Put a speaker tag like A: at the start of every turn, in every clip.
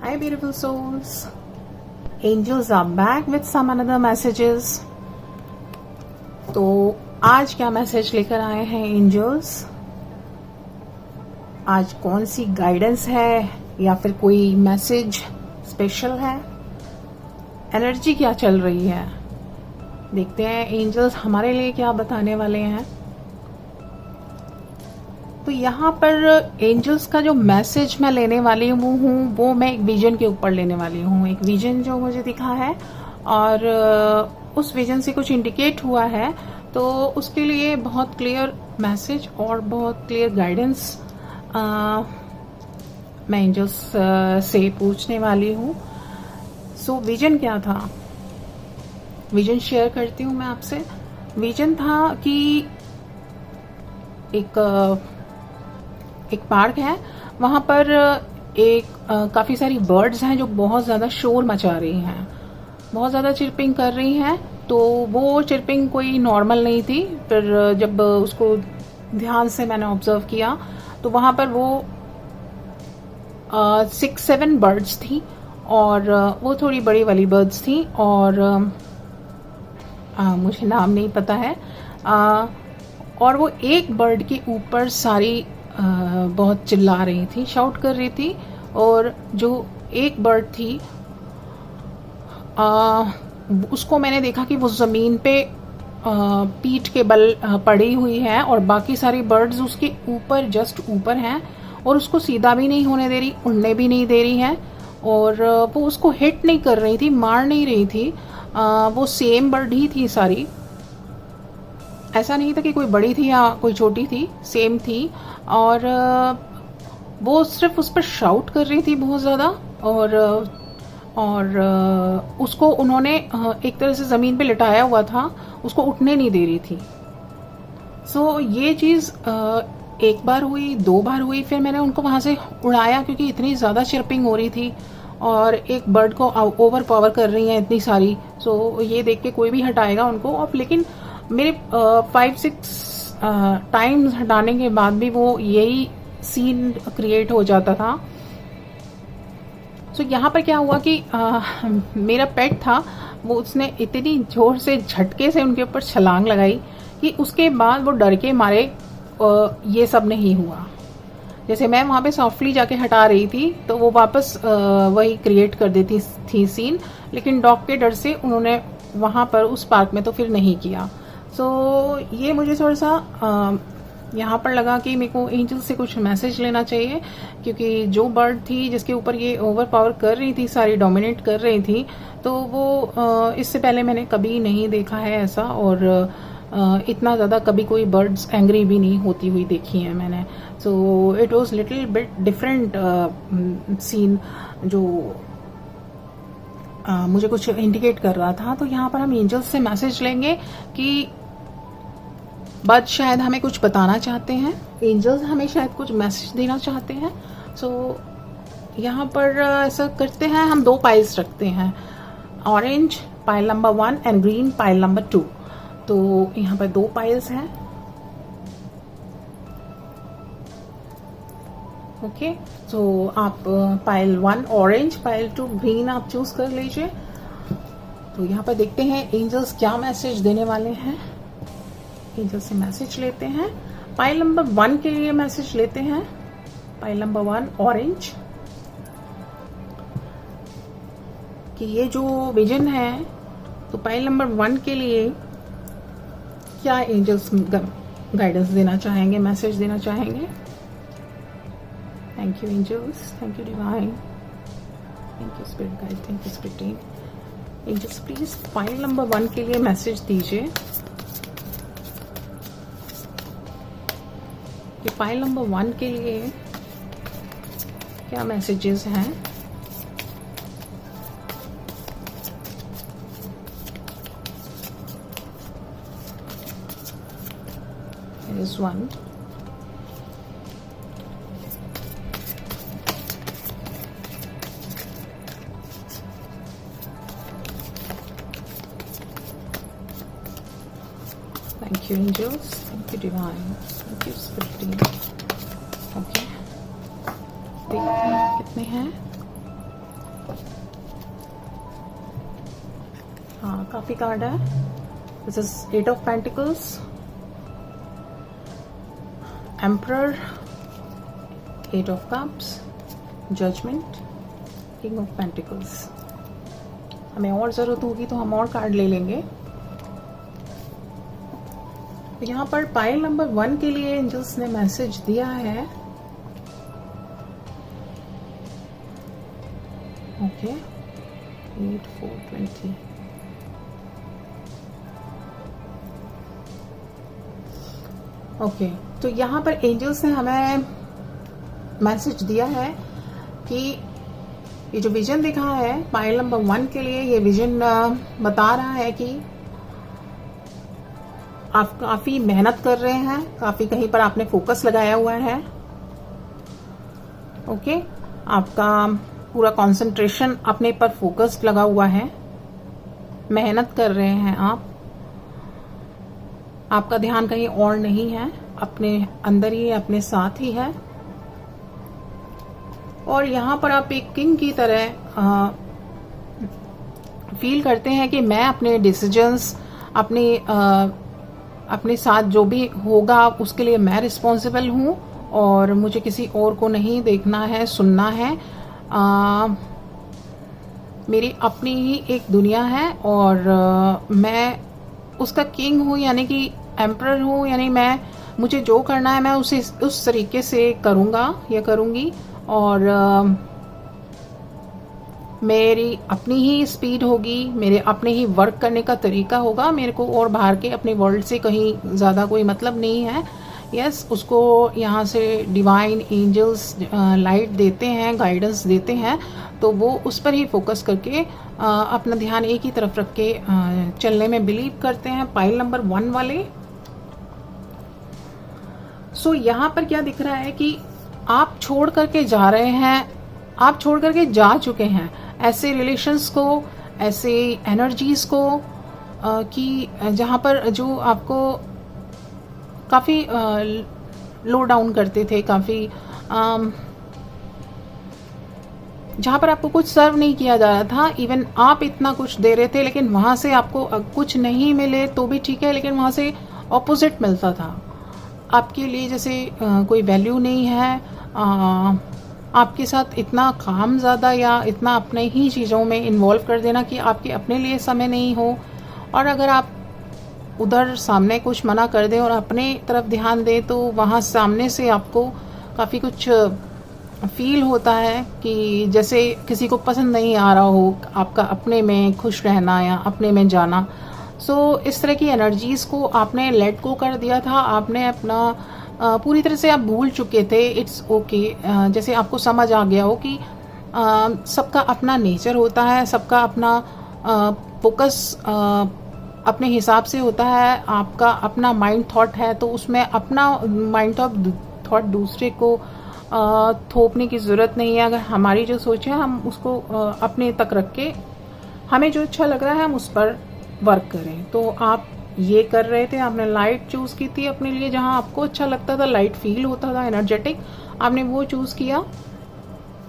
A: Hi beautiful souls. Angels are back with some another messages. तो आज क्या message लेकर आए हैं एंजल्स? आज कौन सी गाइडेंस है या फिर कोई मैसेज स्पेशल है? एनर्जी क्या चल रही है? देखते हैं एंजल्स हमारे लिए क्या बताने वाले हैं। तो यहाँ पर एंजल्स का जो मैसेज मैं लेने वाली हूँ वो मैं एक विजन के ऊपर लेने वाली हूँ। एक विजन जो मुझे दिखा है और उस विजन से कुछ इंडिकेट हुआ है, तो उसके लिए बहुत क्लियर मैसेज और बहुत क्लियर गाइडेंस मैं एंजल्स से पूछने वाली हूँ। सो विजन क्या था? विजन शेयर करती हूँ मैं आपसे। विजन था कि एक पार्क है, वहां पर काफी सारी बर्ड्स हैं जो बहुत ज्यादा शोर मचा रही हैं, बहुत ज्यादा चिरपिंग कर रही हैं। तो वो चिरपिंग कोई नॉर्मल नहीं थी। फिर जब उसको ध्यान से मैंने ऑब्जर्व किया तो वहां पर वो 6-7 बर्ड्स थी और वो थोड़ी बड़ी वाली बर्ड्स थी और मुझे नाम नहीं पता है। और वो एक बर्ड के ऊपर सारी बहुत चिल्ला रही थी, शाउट कर रही थी। और जो एक बर्ड थी उसको मैंने देखा कि वो जमीन पे पीठ के बल पड़ी हुई है और बाकी सारी बर्ड्स उसके ऊपर जस्ट ऊपर हैं और उसको सीधा भी नहीं होने दे रही, उड़ने भी नहीं दे रही हैं और वो उसको हिट नहीं कर रही थी, मार नहीं रही थी। वो सेम बर्ड ही थी सारी, ऐसा नहीं था कि कोई बड़ी थी या कोई छोटी थी, सेम थी। और वो सिर्फ उस पर शाउट कर रही थी बहुत ज़्यादा और उसको उन्होंने एक तरह से ज़मीन पे लिटाया हुआ था, उसको उठने नहीं दे रही थी। सो ये चीज़ एक बार हुई, 2 बार हुई, फिर मैंने उनको वहाँ से उड़ाया क्योंकि इतनी ज़्यादा चिरपिंग हो रही थी और एक बर्ड को ओवर पावर कर रही हैं इतनी सारी। सो ये देख के कोई भी हटाएगा उनको। और लेकिन मेरे 5-6 टाइम्स हटाने के बाद भी वो यही सीन क्रिएट हो जाता था। सो यहाँ पर क्या हुआ कि मेरा पेट था, वो उसने इतनी जोर से झटके से उनके ऊपर छलांग लगाई कि उसके बाद वो डर के मारे ये सब नहीं हुआ। जैसे मैं वहां पे सॉफ्टली जाके हटा रही थी तो वो वापस वही क्रिएट कर देती थी सीन, लेकिन डॉग के डर से उन्होंने वहां पर उस पार्क में तो फिर नहीं किया। सो ये मुझे थोड़ा सा यहाँ पर लगा कि मेरे को एंजल से कुछ मैसेज लेना चाहिए, क्योंकि जो बर्ड थी जिसके ऊपर ये ओवर पावर कर रही थी, सारी डोमिनेट कर रही थी, तो वो इससे पहले मैंने कभी नहीं देखा है ऐसा। और इतना ज़्यादा कभी कोई बर्ड्स एंग्री भी नहीं होती हुई देखी है मैंने। So it was little bit different scene जो मुझे कुछ इंडिकेट कर रहा था। तो यहाँ पर हम एंजल्स से मैसेज लेंगे कि बट शायद हमें कुछ बताना चाहते हैं, एंजल्स हमें शायद कुछ मैसेज देना चाहते हैं। सो यहाँ पर ऐसा करते हैं, हम 2 पाइल्स रखते हैं, orange pile number 1 and green pile number 2। तो यहाँ पर 2 पाइल्स हैं। ओके, तो आप पाइल 1 ऑरेंज, पाइल 2 ग्रीन आप चूज कर लीजिए। तो यहाँ पर देखते हैं एंजल्स क्या मैसेज देने वाले हैं। एंजल से मैसेज लेते हैं। पाइल नंबर 1 के लिए मैसेज लेते हैं। पाइल नंबर 1 ऑरेंज, कि ये जो विजन है, तो पाइल नंबर 1 के लिए क्या एंजल्स गाइडेंस देना चाहेंगे, मैसेज देना चाहेंगे। Thank you angels, thank you divine, thank you spirit guide, thank you spirit team. Angels please pile number 1 के लिए मैसेज दीजिए कि फाइल नंबर 1 के लिए क्या मैसेजेस हैं। There is 1, thank you angels, thank you divine, thank you spirit team। Okay, देखते हैं कितने हैं। हाँ, काफ़ी कार्ड है। This is 8 of pentacles, emperor, 8 of cups, judgement, king of pentacles. हमें और ज़रूरत होगी तो हम और कार्ड ले लेंगे। तो यहाँ पर पाइल नंबर 1 के लिए एंजल्स ने मैसेज दिया है। ओके, 8 4 20। ओके, तो यहाँ पर एंजल्स ने हमें मैसेज दिया है कि ये जो विजन दिखा है पाइल नंबर 1 के लिए, ये विजन बता रहा है कि आप काफी मेहनत कर रहे हैं, काफी कहीं पर आपने फोकस लगाया हुआ है। ओके, आपका पूरा कंसंट्रेशन अपने पर फोकस्ड लगा हुआ है, मेहनत कर रहे हैं आप, आपका ध्यान कहीं और नहीं है, अपने अंदर ही, अपने साथ ही है। और यहाँ पर आप एक किंग की तरह फील करते हैं कि मैं अपने डिसीजंस, अपने साथ जो भी होगा उसके लिए मैं रिस्पॉन्सिबल हूँ और मुझे किसी और को नहीं देखना है, सुनना है। मेरी अपनी ही एक दुनिया है और मैं उसका किंग हूँ, यानी कि एम्परर हूँ, यानी मुझे जो करना है मैं उसे उस तरीके से करूँगा या करूँगी। और मेरी अपनी ही स्पीड होगी, मेरे अपने ही वर्क करने का तरीका होगा। मेरे को और बाहर के अपने वर्ल्ड से कहीं ज़्यादा कोई मतलब नहीं है। यस, उसको यहाँ से डिवाइन एंजल्स लाइट देते हैं, गाइडेंस देते हैं, तो वो उस पर ही फोकस करके अपना ध्यान एक ही तरफ रख के चलने में बिलीव करते हैं। पाइल नंबर 1 वाले। सो यहाँ पर क्या दिख रहा है कि आप छोड़ करके जा रहे हैं, आप छोड़ करके जा चुके हैं ऐसे रिलेशंस को, ऐसे एनर्जीज को कि जहाँ पर जो आपको काफ़ी लो डाउन करते थे, काफ़ी जहाँ पर आपको कुछ सर्व नहीं किया जा रहा था। इवन आप इतना कुछ दे रहे थे लेकिन वहाँ से आपको कुछ नहीं मिले तो भी ठीक है, लेकिन वहाँ से ऑपोजिट मिलता था। आपके लिए जैसे कोई वैल्यू नहीं है, आपके साथ इतना काम ज़्यादा या इतना अपने ही चीज़ों में इन्वॉल्व कर देना कि आपके अपने लिए समय नहीं हो। और अगर आप उधर सामने कुछ मना कर दें और अपने तरफ ध्यान दें तो वहाँ सामने से आपको काफ़ी कुछ फील होता है कि जैसे किसी को पसंद नहीं आ रहा हो आपका अपने में खुश रहना या अपने में जाना। सो इस तरह की एनर्जीज़ को आपने लेट गो कर दिया था, आपने अपना पूरी तरह से आप भूल चुके थे। इट्स ओके, जैसे आपको समझ आ गया हो कि सबका अपना नेचर होता है, सबका अपना फोकस अपने हिसाब से होता है, आपका अपना माइंड थॉट है, तो उसमें अपना माइंड थॉट दूसरे को थोपने की ज़रूरत नहीं है। अगर हमारी जो सोच है हम उसको अपने तक रख के हमें जो अच्छा लग रहा है हम उस पर वर्क करें। तो आप ये कर रहे थे, आपने लाइट चूज की थी अपने लिए, जहां आपको अच्छा लगता था, लाइट फील होता था, एनर्जेटिक, आपने वो चूज किया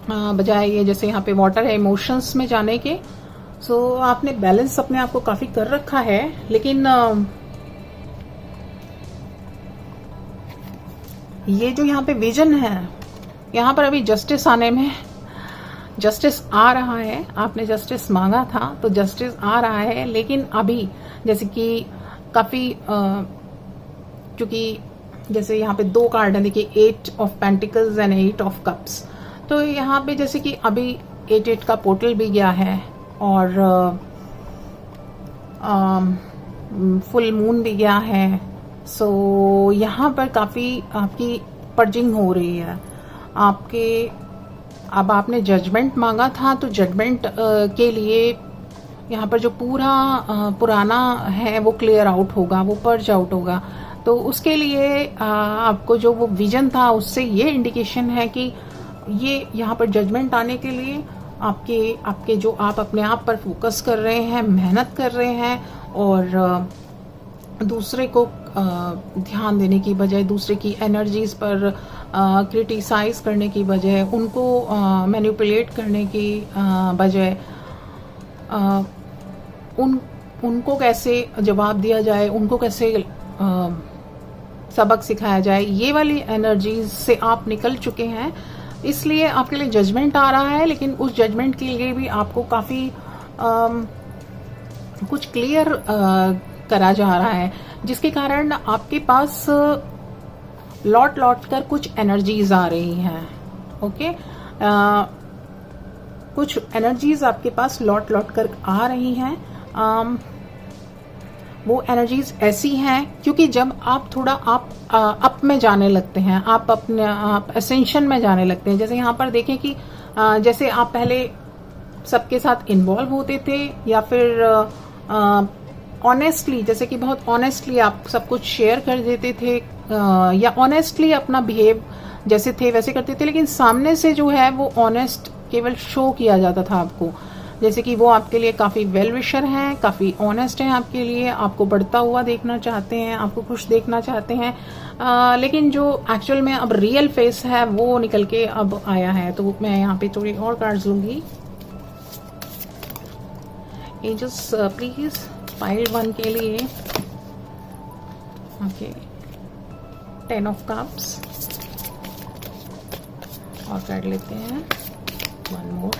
A: बजाय ये जैसे यहाँ पे वाटर है इमोशंस में जाने के। सो आपने बैलेंस अपने आप को काफी कर रखा है, लेकिन ये जो यहाँ पे विजन है, यहाँ पर अभी जस्टिस आने में, जस्टिस आ रहा है। आपने जस्टिस मांगा था तो जस्टिस आ रहा है, लेकिन अभी जैसे कि काफी क्योंकि जैसे यहाँ पे 2 कार्ड है, देखिए 8 of pentacles and 8 of cups. तो यहाँ पे जैसे कि अभी 8 का पोर्टल भी गया है और फुल मून भी गया है। सो यहाँ पर काफी आपकी पर्जिंग हो रही है आपके। अब आपने जजमेंट मांगा था तो जजमेंट के लिए यहाँ पर जो पूरा पुराना है वो क्लियर आउट होगा, वो पर्ज आउट होगा। तो उसके लिए आपको जो वो विजन था उससे ये इंडिकेशन है कि ये यहाँ पर जजमेंट आने के लिए आपके जो आप अपने आप पर फोकस कर रहे हैं, मेहनत कर रहे हैं और दूसरे को ध्यान देने की बजाय, दूसरे की एनर्जीज पर क्रिटिसाइज करने की बजाय, उनको मैनिपुलेट करने की बजाय उनको कैसे जवाब दिया जाए, उनको कैसे सबक सिखाया जाए, ये वाली एनर्जीज से आप निकल चुके हैं। इसलिए आपके लिए जजमेंट आ रहा है, लेकिन उस जजमेंट के लिए भी आपको काफ़ी कुछ क्लियर करा जा रहा है, जिसके कारण आपके पास लौट लौट कर कुछ एनर्जीज आ रही हैं। ओके, कुछ एनर्जीज आपके पास लौट लौट कर आ रही हैं। वो एनर्जीज ऐसी हैं क्योंकि जब आप थोड़ा आप अप में जाने लगते हैं, आप अपने आप असेंशन में जाने लगते हैं। जैसे यहाँ पर देखें कि जैसे आप पहले सबके साथ इन्वॉल्व होते थे, या फिर ऑनेस्टली, जैसे कि बहुत ऑनेस्टली आप सब कुछ शेयर कर देते थे, या ऑनेस्टली अपना बिहेव जैसे थे वैसे करते थे, लेकिन सामने से जो है वो ऑनेस्ट केवल शो किया जाता था आपको। जैसे कि वो आपके लिए काफ़ी वेल विशर हैं, काफ़ी ऑनेस्ट हैं आपके लिए, आपको बढ़ता हुआ देखना चाहते हैं, आपको खुश देखना चाहते हैं, लेकिन जो एक्चुअल में अब रियल फेस है वो निकल के अब आया है। तो मैं यहाँ पे थोड़ी और कार्ड्स लूँगी। एंजल्स प्लीज पाइल 1 के लिए। ओके, 10 ऑफ कप्स और कार्ड लेते हैं, 1 मोर।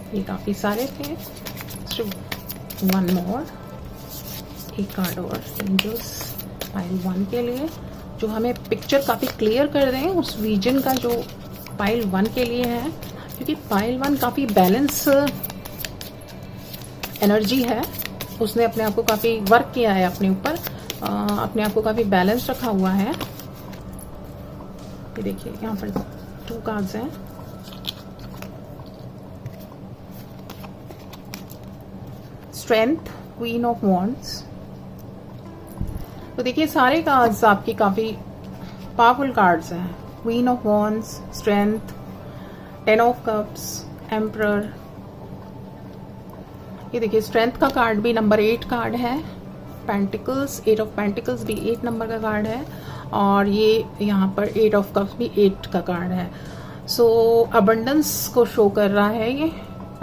A: ये काफी सारे थे, सिर्फ 1 मोर, एक कार्ड और एंजल्स पाइल 1 के लिए, जो हमें पिक्चर काफी क्लियर कर दें उस विजन का जो पाइल 1 के लिए है। क्योंकि पाइल 1 काफी बैलेंस एनर्जी है, उसने अपने आप को काफी वर्क किया है अपने ऊपर, अपने आप को काफी बैलेंस रखा हुआ है। ये देखिए यहाँ पर 2 कार्ड्स हैं। Strength, queen of wands. तो देखिए सारे कार्ड्स आपके काफी पावरफुल कार्ड्स हैं। Queen of wands, strength, 10 of cups, emperor. ये देखिए स्ट्रेंथ का कार्ड भी नंबर 8 कार्ड है। पेंटिकल्स, 8 ऑफ पेंटिकल्स भी 8 नंबर का कार्ड है, और ये यहाँ पर 8 ऑफ कप्स भी 8 का कार्ड है। सो अबंडेंस को शो कर रहा है, ये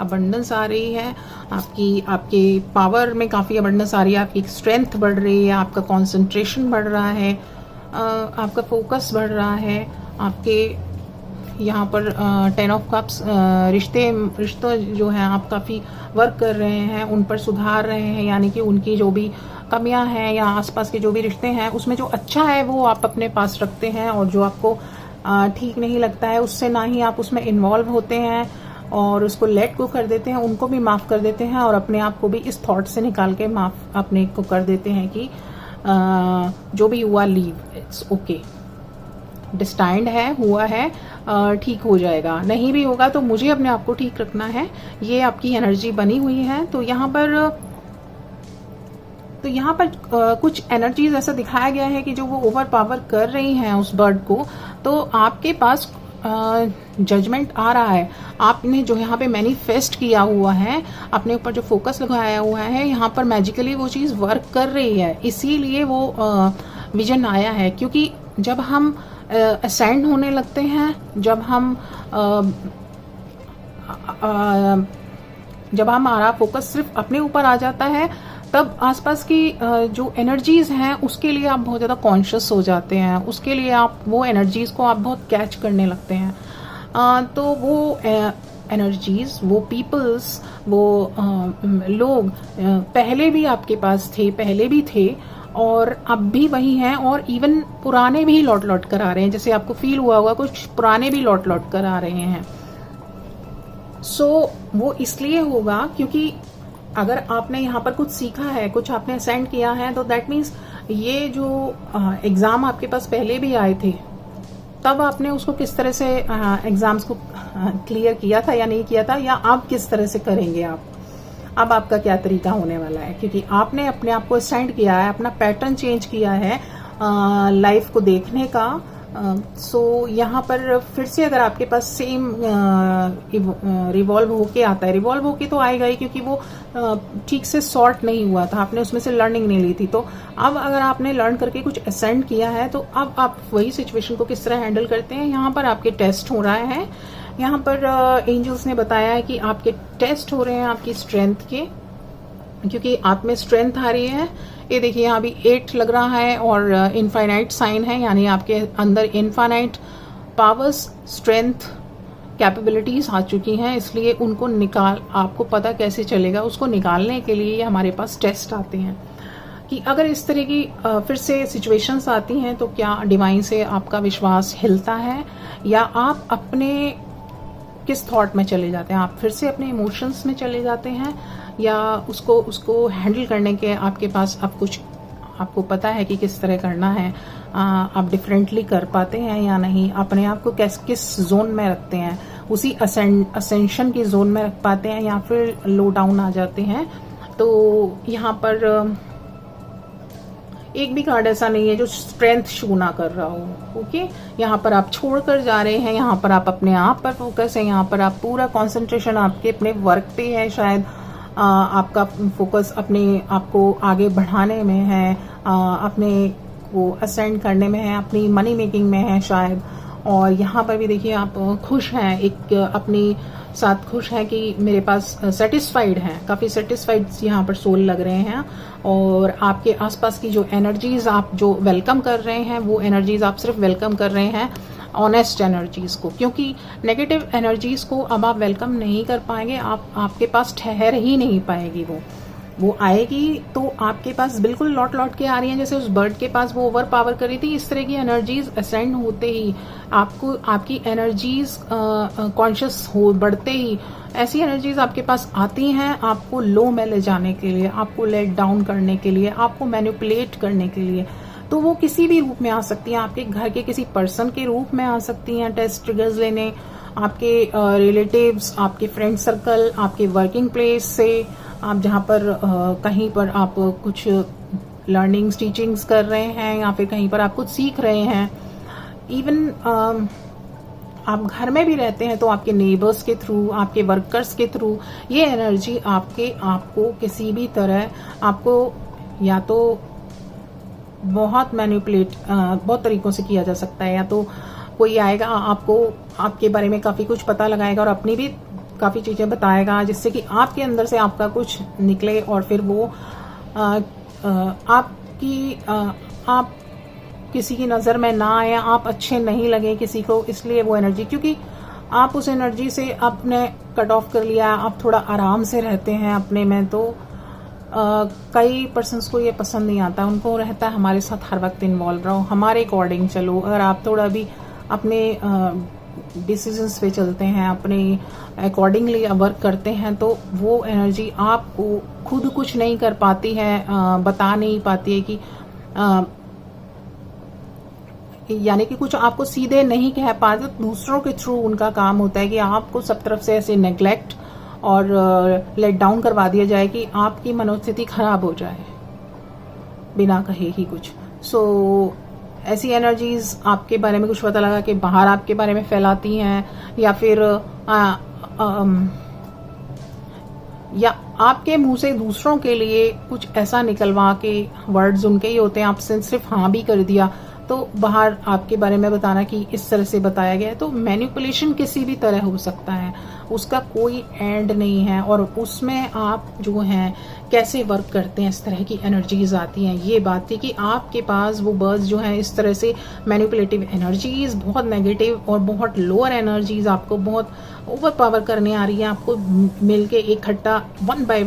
A: अबंडेंस आ रही है आपके पावर में, काफ़ी अबंडेंस आ रही है, आपकी स्ट्रेंथ बढ़ रही है, आपका कंसंट्रेशन बढ़ रहा है, आपका फोकस बढ़ रहा है, आपके यहाँ पर 10 ऑफ कप्स, रिश्ते जो हैं आप काफ़ी वर्क कर रहे हैं, उन पर सुधार रहे हैं, यानी कि उनकी जो भी कमियां हैं या आसपास के जो भी रिश्ते हैं उसमें जो अच्छा है वो आप अपने पास रखते हैं, और जो आपको ठीक नहीं लगता है उससे ना ही आप उसमें इन्वॉल्व होते हैं और उसको लेट को कर देते हैं, उनको भी माफ़ कर देते हैं, और अपने आप को भी इस थॉट से निकाल के माफ़ अपने को कर देते हैं कि जो भी हुआ लीव, इट्स ओके, डिस्टाइंड है, हुआ है, ठीक हो जाएगा, नहीं भी होगा तो मुझे अपने आप को ठीक रखना है, ये आपकी एनर्जी बनी हुई है। तो यहाँ पर कुछ एनर्जीज ऐसा दिखाया गया है कि जो वो ओवर पावर कर रही हैं उस बर्ड को, तो आपके पास जजमेंट आ रहा है, आपने जो यहाँ पे मैनिफेस्ट किया हुआ है, अपने ऊपर जो फोकस लगाया हुआ है, यहाँ पर मैजिकली वो चीज़ वर्क कर रही है, इसीलिए वो विजन आया है। क्योंकि जब हम असेंड होने लगते हैं, जब हमारा फोकस सिर्फ अपने ऊपर आ जाता है, तब आसपास की जो एनर्जीज हैं उसके लिए आप बहुत ज़्यादा कॉन्शियस हो जाते हैं, उसके लिए आप वो एनर्जीज को आप बहुत कैच करने लगते हैं। तो वो एनर्जीज, वो पीपल्स, वो लोग पहले भी आपके पास थे, पहले भी थे और अब भी वही हैं, और इवन पुराने भी लौट लौट कर आ रहे हैं। जैसे आपको फील हुआ होगा कुछ पुराने भी लौट लौट कर आ रहे हैं। सो वो इसलिए होगा क्योंकि अगर आपने यहाँ पर कुछ सीखा है, कुछ आपने असेंड किया है, तो दैट मीन्स ये जो एग्ज़ाम आपके पास पहले भी आए थे, तब आपने उसको किस तरह से एग्ज़ाम्स को क्लियर किया था या नहीं किया था, या आप किस तरह से करेंगे, अब आपका क्या तरीका होने वाला है। क्योंकि आपने अपने आप को असेंड किया है, अपना पैटर्न चेंज किया है लाइफ को देखने का, सो यहाँ पर फिर से अगर आपके पास सेम रिवॉल्व होके आता है, रिवॉल्व होके तो आएगा ही क्योंकि वो ठीक से सॉर्ट नहीं हुआ था, आपने उसमें से लर्निंग नहीं ली थी। तो अब अगर आपने लर्न करके कुछ असेंड किया है तो अब आप वही सिचुएशन को किस तरह हैंडल करते हैं। यहाँ पर आपके टेस्ट हो रहा है, यहाँ पर एंजल्स ने बताया है कि आपके टेस्ट हो रहे हैं आपकी स्ट्रेंथ के, क्योंकि आप में स्ट्रेंथ आ रही है। ये देखिए यहाँ भी 8 लग रहा है और इनफाइनाइट साइन है, यानी आपके अंदर इनफाइनाइट पावर्स, स्ट्रेंथ, कैपेबिलिटीज आ चुकी हैं, इसलिए उनको आपको पता कैसे चलेगा, उसको निकालने के लिए हमारे पास टेस्ट आते हैं कि अगर इस तरह की फिर से सिचुएशंस आती हैं तो क्या डिवाइन से आपका विश्वास हिलता है या आप अपने किस थॉट में चले जाते हैं, आप फिर से अपने इमोशंस में चले जाते हैं, या उसको हैंडल करने के आपके पास अब कुछ आपको पता है कि किस तरह करना है, आप डिफरेंटली कर पाते हैं या नहीं, अपने आप को किस जोन में रखते हैं, उसी असेंशन की जोन में रख पाते हैं या फिर लो डाउन आ जाते हैं। तो यहाँ पर एक भी कार्ड ऐसा नहीं है जो स्ट्रेंथ शो ना कर रहा हो। ओके, यहाँ पर आप छोड़कर जा रहे हैं, यहाँ पर आप अपने आप पर फोकस है, यहाँ पर आप पूरा कंसंट्रेशन आपके अपने वर्क पे है, शायद आपका फोकस अपने आप को आगे बढ़ाने में है, अपने को असेंड करने में है, अपनी मनी मेकिंग में है शायद। और यहाँ पर भी देखिए आप खुश हैं, एक अपनी साथ खुश हैं कि मेरे पास सेटिस्फाइड हैं, काफ़ी सेटिस्फाइड यहाँ पर सोल लग रहे हैं। और आपके आसपास की जो एनर्जीज आप जो वेलकम कर रहे हैं, वो एनर्जीज आप सिर्फ वेलकम कर रहे हैं ऑनेस्ट एनर्जीज को, क्योंकि नेगेटिव एनर्जीज को अब आप वेलकम नहीं कर पाएंगे, आपके पास ठहर ही नहीं पाएगी। वो आएगी तो आपके पास बिल्कुल लौट के आ रही हैं, जैसे उस बर्ड के पास वो ओवर पावर कर रही थी। इस तरह की एनर्जीज असेंड होते ही आपको आपकी एनर्जीज कॉन्शियस हो बढ़ते ही ऐसी एनर्जीज आपके पास आती हैं आपको लो में ले जाने के लिए, आपको लेट डाउन करने के लिए, आपको मैनिपुलेट करने के लिए। तो वो किसी भी रूप में आ सकती हैं, आपके घर के किसी पर्सन के रूप में आ सकती हैं टेस्ट ट्रिगर्स लेने, आपके रिलेटिव्स, आपके फ्रेंड सर्कल, आपके वर्किंग प्लेस से, आप जहाँ पर कहीं पर आप कुछ लर्निंग्स टीचिंग्स कर रहे हैं या फिर कहीं पर आप कुछ सीख रहे हैं। इवन आप घर में भी रहते हैं तो आपके नेबर्स के थ्रू, आपके वर्कर्स के थ्रू ये एनर्जी आपको किसी भी तरह आपको या तो बहुत मैनिपुलेट बहुत तरीकों से किया जा सकता है, या तो कोई आएगा आपको आपके बारे में काफ़ी कुछ पता लगाएगा और अपनी भी काफ़ी चीज़ें बताएगा, जिससे कि आपके अंदर से आपका कुछ निकले और फिर वो आप किसी की नज़र में ना आए, आप अच्छे नहीं लगे किसी को, इसलिए वो एनर्जी, क्योंकि आप उस एनर्जी से आपने कट ऑफ कर लिया, आप थोड़ा आराम से रहते हैं अपने में। तो कई पर्सन्स को ये पसंद नहीं आता, उनको रहता है हमारे साथ हर वक्त इन्वॉल्व रहो, हमारे अकॉर्डिंग चलो। अगर आप थोड़ा भी अपने डिसीजंस पे चलते हैं, अपने अकॉर्डिंगली वर्क करते हैं, तो वो एनर्जी आपको खुद कुछ नहीं कर पाती है, बता नहीं पाती है कि यानी कि कुछ आपको सीधे नहीं कह पाते, दूसरों के थ्रू उनका काम होता है कि आपको सब तरफ से ऐसे नेग्लेक्ट और लेट डाउन करवा दिया जाए कि आपकी मनोस्थिति खराब हो जाए बिना कहे ही कुछ। सो ऐसी एनर्जीज आपके बारे में कुछ पता लगा कि बाहर आपके बारे में फैलाती हैं, या फिर या आपके मुंह से दूसरों के लिए कुछ ऐसा निकलवा के वर्ड्स उनके ही होते हैं, आपसे सिर्फ हाँ भी कर दिया तो बाहर आपके बारे में बताना कि इस तरह से बताया गया है। तो मैनिपुलेशन किसी भी तरह हो सकता है, उसका कोई एंड नहीं है, और उसमें आप जो हैं कैसे वर्क करते हैं, इस तरह की एनर्जीज आती हैं। ये बात थी कि आपके पास वो बर्ड्स जो हैं इस तरह से मैनिपुलेटिव एनर्जीज, बहुत नेगेटिव और बहुत लोअर एनर्जीज आपको बहुत ओवर पावर करने आ रही है, आपको मिलके इकट्ठा वन बाय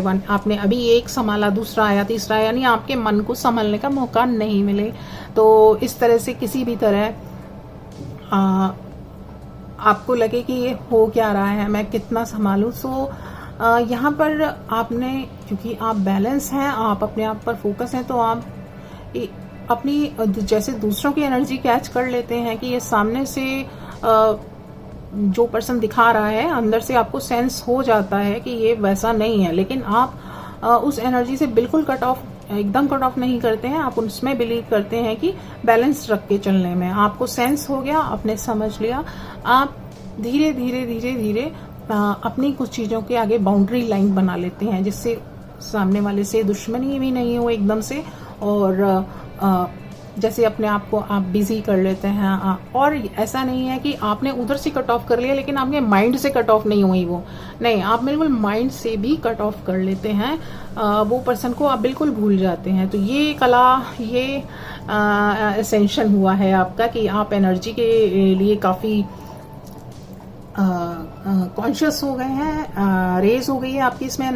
A: वन आपने अभी एक संभाला, दूसरा आया, तीसरा आया, यानी आपके मन को संभालने का मौका नहीं मिले। तो इस तरह से किसी भी तरह आपको लगे कि ये हो क्या रहा है, मैं कितना संभालूं। सो यहाँ पर आपने, क्योंकि आप बैलेंस हैं, आप अपने आप पर फोकस हैं, तो आप अपनी जैसे दूसरों की एनर्जी कैच कर लेते हैं कि ये सामने से जो पर्सन दिखा रहा है, अंदर से आपको सेंस हो जाता है कि ये वैसा नहीं है, लेकिन आप उस एनर्जी से बिल्कुल कट ऑफ एकदम कट ऑफ नहीं करते हैं, आप उसमें बिलीव करते हैं कि बैलेंस रख के चलने में आपको सेंस हो गया, आपने समझ लिया, आप धीरे धीरे धीरे धीरे अपनी कुछ चीज़ों के आगे बाउंड्री लाइन बना लेते हैं, जिससे सामने वाले से दुश्मनी भी नहीं हो एकदम से, और जैसे अपने आप को आप बिजी कर लेते हैं। और ऐसा नहीं है कि आपने उधर से कट ऑफ कर लिया लेकिन आपके माइंड से कट ऑफ नहीं हुई वो, नहीं, आप बिल्कुल माइंड से भी कट ऑफ कर लेते हैं, वो पर्सन को आप बिल्कुल भूल जाते हैं। तो ये कला, ये एसेंशन हुआ है आपका कि आप एनर्जी के लिए काफ़ी कॉन्शियस हो गए हैं, रेज हो गई है आपकी इसमें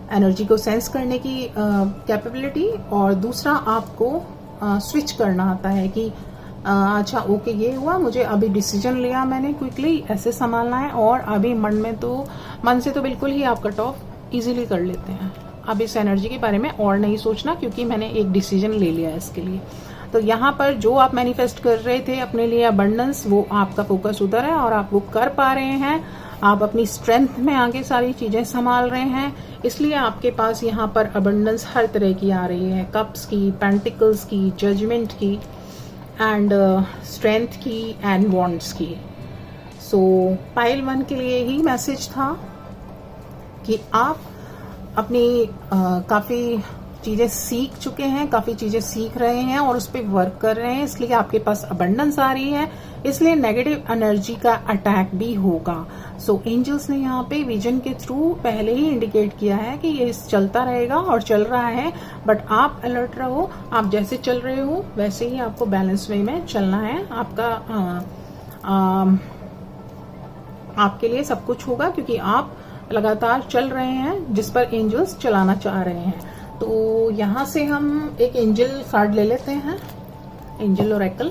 A: एनर्जी को सेंस करने की कैपेबिलिटी। और दूसरा, आपको स्विच करना आता है कि अच्छा ओके ये हुआ, मुझे अभी डिसीजन लिया मैंने, क्विकली ऐसे संभालना है, और अभी मन से तो बिल्कुल ही आप कट ऑफ इजीली कर लेते हैं। अब इस एनर्जी के बारे में और नहीं सोचना, क्योंकि मैंने एक डिसीजन ले लिया है इसके लिए। तो यहाँ पर जो आप मैनिफेस्ट कर रहे थे अपने लिए अबंडेंस, वो आपका फोकस उधर है और आप वो कर पा रहे हैं। आप अपनी स्ट्रेंथ में आगे सारी चीजें संभाल रहे हैं, इसलिए आपके पास यहाँ पर अबंडेंस हर तरह की आ रही है, कप्स की, पेंटिकल्स की, जजमेंट की, एंड स्ट्रेंथ की, एंड वॉन्ड्स की। सो पाइल 1 के लिए ही मैसेज था कि आप अपनी काफी चीजें सीख चुके हैं, काफी चीजें सीख रहे हैं और उस पर वर्क कर रहे हैं, इसलिए आपके पास अबंडेंस आ रही है, इसलिए नेगेटिव एनर्जी का अटैक भी होगा। सो एंजल्स ने यहाँ पे विजन के थ्रू पहले ही इंडिकेट किया है कि ये चलता रहेगा और चल रहा है, बट आप अलर्ट रहो, आप जैसे चल रहे हो वैसे ही आपको बैलेंस वे में चलना है। आपके लिए सब कुछ होगा, क्योंकि आप लगातार चल रहे हैं जिस पर एंजल्स चलाना चाह रहे हैं। तो यहाँ से हम एक एंजल कार्ड ले लेते हैं, एंजल ओरेकल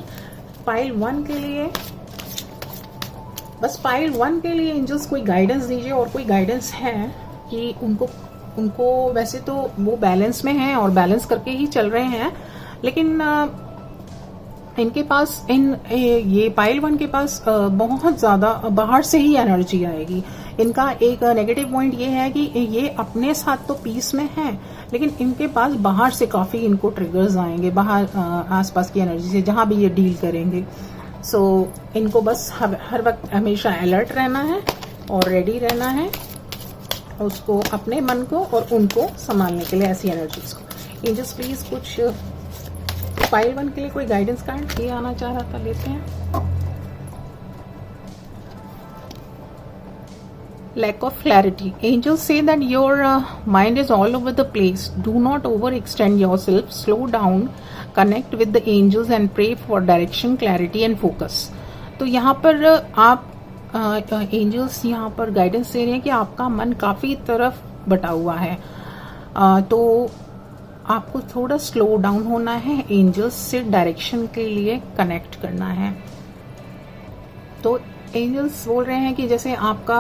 A: पाइल 1 के लिए। बस पाइल 1 के लिए एंजल्स कोई गाइडेंस दीजिए, और कोई गाइडेंस है कि उनको वैसे तो वो बैलेंस में हैं और बैलेंस करके ही चल रहे हैं, लेकिन इनके पास ये पाइल 1 के पास बहुत ज्यादा बाहर से ही एनर्जी आएगी। इनका एक नेगेटिव पॉइंट ये है कि ये अपने साथ तो पीस में है, लेकिन इनके पास बाहर से काफी इनको ट्रिगर्स आएंगे, बाहर आसपास की एनर्जी से, जहां भी ये डील करेंगे। सो इनको बस हर वक्त हमेशा अलर्ट रहना है और रेडी रहना है, उसको अपने मन को और उनको संभालने के लिए ऐसी एनर्जीज को। एंजल्स प्लीज कुछ पाइल 1 के लिए कोई गाइडेंस कार्ड ये आना चाह रहा था, लेते हैं। Lack of clarity. Angels say that your mind is all over the place. Do not overextend yourself. Slow down. Connect with the angels and pray for direction, clarity and focus. तो यहाँ पर आप एंजल्स यहाँ पर guidance दे रहे हैं कि आपका मन काफी तरफ बटा हुआ है, तो आपको थोड़ा स्लो डाउन होना है, एंजल्स से डायरेक्शन के लिए कनेक्ट करना है। तो एंजल्स बोल रहे हैं कि जैसे आपका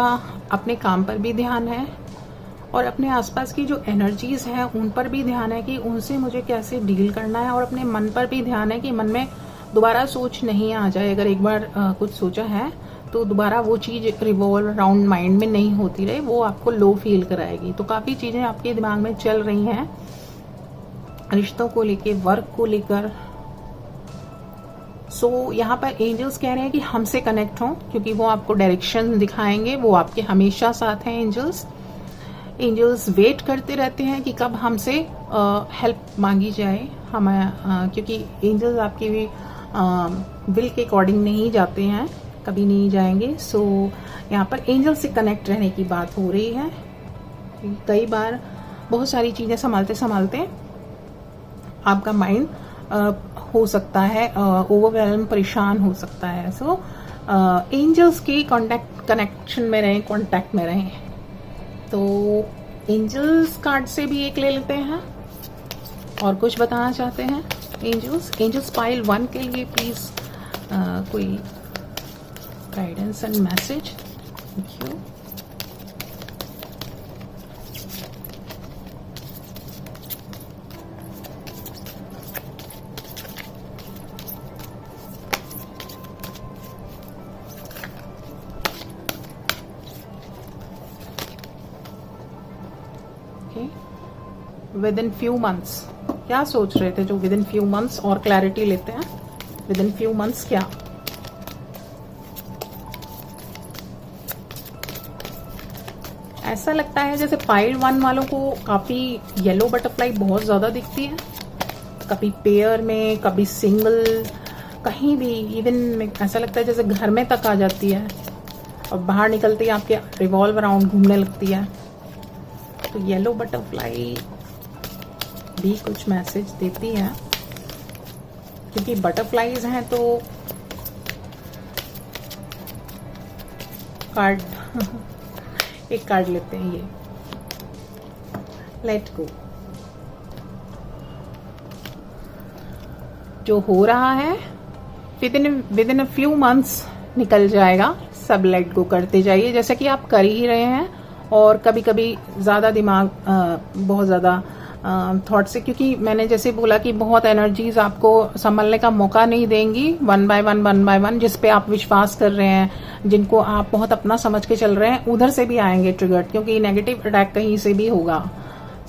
A: अपने काम पर भी ध्यान है और अपने आसपास की जो एनर्जीज हैं उन पर भी ध्यान है कि उनसे मुझे कैसे डील करना है, और अपने मन पर भी ध्यान है कि मन में दोबारा सोच नहीं आ जाए। अगर एक बार कुछ सोचा है तो दोबारा वो चीज रिवॉल्व अराउंड माइंड में नहीं होती रहे, वो आपको लो फील कराएगी। तो काफी चीजें आपके दिमाग में चल रही हैं, रिश्तों को लेकर, वर्क को लेकर। सो यहाँ पर एंजल्स कह रहे हैं कि हमसे कनेक्ट हो, क्योंकि वो आपको डायरेक्शन दिखाएंगे, वो आपके हमेशा साथ हैं। एंजल्स वेट करते रहते हैं कि कब हमसे हेल्प मांगी जाए, क्योंकि एंजल्स आपके भी विल के अकॉर्डिंग नहीं जाते हैं, कभी नहीं जाएंगे। सो यहाँ पर एंजल्स से कनेक्ट रहने की बात हो रही है। कई बार बहुत सारी चीजें संभालते संभालते आपका माइंड हो सकता है ओवरवेलम, परेशान हो सकता है। सो एंजल्स की कनेक्शन में रहें, कांटेक्ट में रहें। तो एंजल्स कार्ड से भी एक ले लेते हैं, और कुछ बताना चाहते हैं एंजल्स पाइल 1 के लिए प्लीज कोई guidance and message. Thank you. With in few months, क्या सोच रहे थे जो विद इन फ्यू मंथ्स और क्लैरिटी लेते हैं? विद इन फ्यू मंथ्स क्या? ऐसा लगता है जैसे पाइल 1 वालों को काफी येलो बटरफ्लाई बहुत ज्यादा दिखती है, कभी पेयर में, कभी सिंगल, कहीं भी, इवन ऐसा लगता है जैसे घर में तक आ जाती है और बाहर निकलते ही आपके रिवॉल्व अराउंड घूमने लगती है। तो येलो बटरफ्लाई भी कुछ मैसेज देती है, क्योंकि बटरफ्लाईज हैं तो कार्ड एक कार्ड लेते हैं, ये लेट गो। जो हो रहा है with in a few months निकल जाएगा, सब लेट गो करते जाइए जैसे कि आप कर ही रहे हैं। और कभी कभी ज़्यादा दिमाग बहुत ज़्यादा थॉट से, क्योंकि मैंने जैसे बोला कि बहुत एनर्जीज आपको संभलने का मौका नहीं देंगी, वन बाय वन जिस पे आप विश्वास कर रहे हैं, जिनको आप बहुत अपना समझ के चल रहे हैं, उधर से भी आएंगे ट्रिगर, क्योंकि नेगेटिव अटैक कहीं से भी होगा।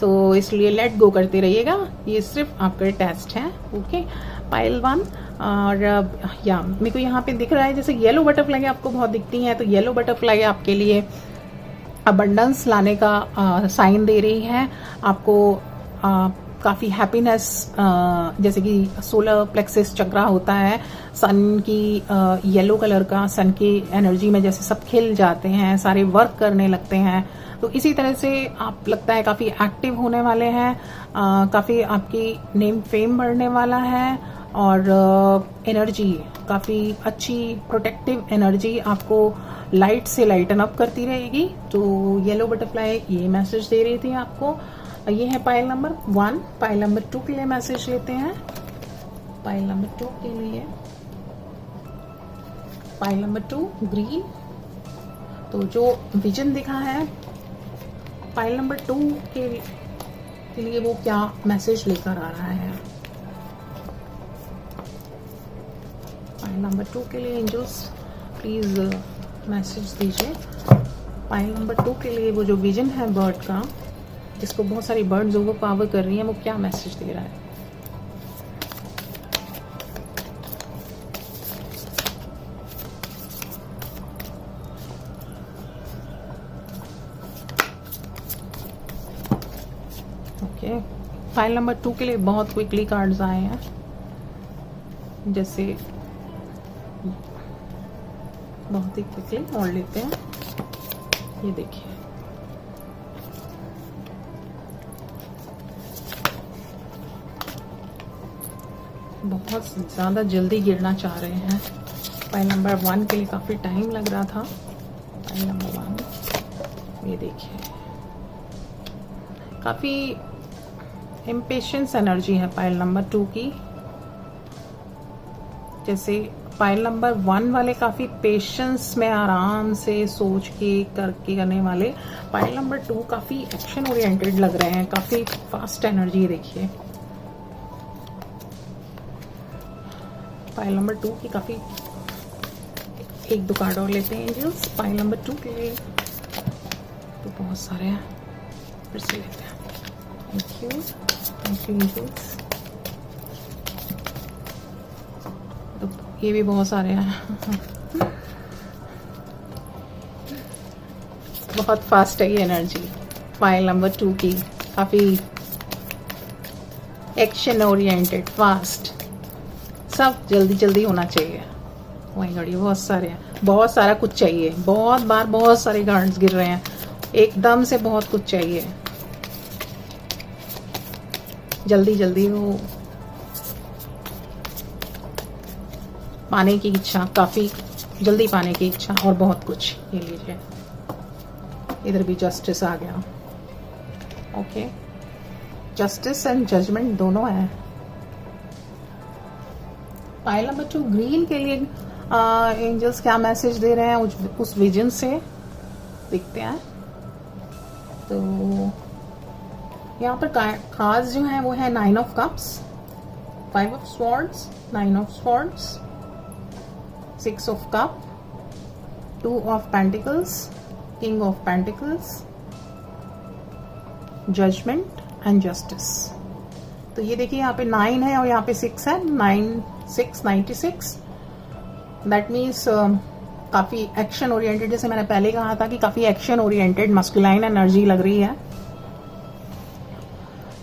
A: तो इसलिए लेट गो करते रहिएगा, ये सिर्फ आपका टेस्ट है। Okay, pile 1। और या मेरे को यहाँ पे दिख रहा है जैसे येलो बटरफ्लाई आपको बहुत दिखती हैं, तो येलो बटरफ्लाई आपके लिए अबंडेंस लाने का साइन दे रही है आपको। काफ़ी हैप्पीनेस, जैसे कि सोलर प्लेक्सिस चक्रा होता है, सन की येलो कलर का, सन की एनर्जी में जैसे सब खिल जाते हैं, सारे वर्क करने लगते हैं, तो इसी तरह से आप लगता है काफ़ी एक्टिव होने वाले हैं। काफ़ी आपकी नेम फेम बढ़ने वाला है और एनर्जी काफ़ी अच्छी प्रोटेक्टिव एनर्जी आपको लाइट से लाइटन अप करती रहेगी। तो येलो बटरफ्लाई ये मैसेज दे रही थी आपको। ये है पाइल नंबर 1। पाइल नंबर 2 के लिए मैसेज लेते हैं। पाइल नंबर 2 के लिए, पाइल नंबर 2 ग्रीन। तो जो विजन दिखा है पाइल नंबर 2 के लिए, वो क्या मैसेज लेकर आ रहा है? पाइल नंबर 2 के लिए एंजल्स प्लीज मैसेज दीजिए। पाइल नंबर 2 के लिए वो जो विजन है बर्ड का, जिसको बहुत सारी बर्ड्स ओवर पावर कर रही हैं, वो क्या मैसेज दे रहा है? ओके, फाइल नंबर 2 के लिए बहुत क्विकली कार्ड्स आए हैं, जैसे बहुत ही क्विकली और लेते हैं। ये देखिए, बहुत ज़्यादा जल्दी गिरना चाह रहे हैं। पाइल नंबर 1 के लिए काफ़ी टाइम लग रहा था। पाइल नंबर 1, ये देखिए, काफ़ी इम्पेशेंस एनर्जी है पाइल नंबर 2 की। जैसे पाइल नंबर 1 वाले काफ़ी पेशेंस में आराम से सोच के करके करने वाले, पाइल नंबर 2 काफ़ी एक्शन ओरिएंटेड लग रहे हैं, काफ़ी फास्ट एनर्जी। देखिए पाइल नंबर 2 की काफ़ी, एक दो कार्ड और लेते हैं एंजल्स पाइल नंबर 2 के लिए। तो बहुत सारे हैं, फिर से लेते हैं। Thank you angels. तो ये भी बहुत सारे हैं बहुत फास्ट है ये एनर्जी फाइल नंबर 2 की, काफ़ी एक्शन ओरिएंटेड, फास्ट, सब जल्दी जल्दी होना चाहिए। वही घड़ी बहुत सारे हैं, बहुत सारा कुछ चाहिए, बहुत बार बहुत सारे कार्ड्स गिर रहे हैं, एकदम से बहुत कुछ चाहिए, जल्दी जल्दी वो पाने की इच्छा, काफ़ी जल्दी पाने की इच्छा और बहुत कुछ। ये लीजिए, इधर भी जस्टिस आ गया। ओके, जस्टिस एंड जजमेंट दोनों है। पाइल नंबर 2 ग्रीन के लिए एंजल्स क्या मैसेज दे रहे हैं उस विजन से, देखते हैं। तो यहाँ पर कार्ड्स जो हैं वो है 9 of cups, 5 of swords, 9 of swords, 6 of cup, 2 of pentacles, king of pentacles, judgement and justice. तो ये देखिए यहाँ पे 9 है और यहाँ पे 6 है, 96। दैट मीन्स काफी एक्शन ओरिएंटेड, जैसे मैंने पहले कहा था कि काफी एक्शन ओरिएंटेड मस्कुलाइन एनर्जी लग रही है।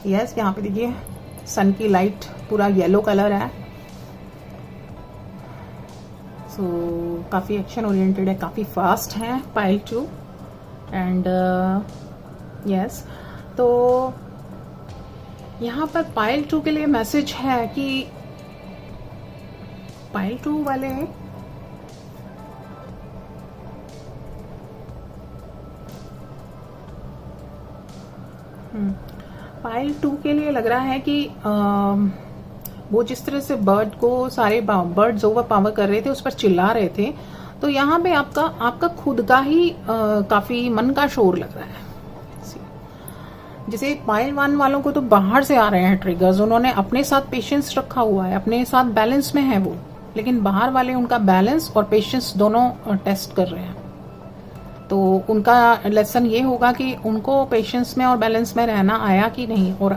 A: यस, यहाँ पे देखिए सन की लाइट पूरा येलो कलर है। सो काफी एक्शन ओरिएंटेड है, काफी फास्ट है पाइल 2 एंड यस। तो यहाँ पर पाइल 2 के लिए मैसेज है कि पाइल 2 वाले पाइल 2 के लिए लग रहा है कि वो जिस तरह से बर्ड को सारे बर्ड्स ओवर पावर कर रहे थे, उस पर चिल्ला रहे थे, तो यहाँ पे आपका खुद का ही काफी मन का शोर लग रहा है। जैसे पाइल 1 वालों को तो बाहर से आ रहे हैं ट्रिगर्स, उन्होंने अपने साथ पेशेंस रखा हुआ है, अपने साथ बैलेंस में है वो, लेकिन बाहर वाले उनका बैलेंस और पेशेंस दोनों टेस्ट कर रहे हैं। तो उनका लेसन ये होगा कि उनको पेशेंस में और बैलेंस में रहना आया कि नहीं, और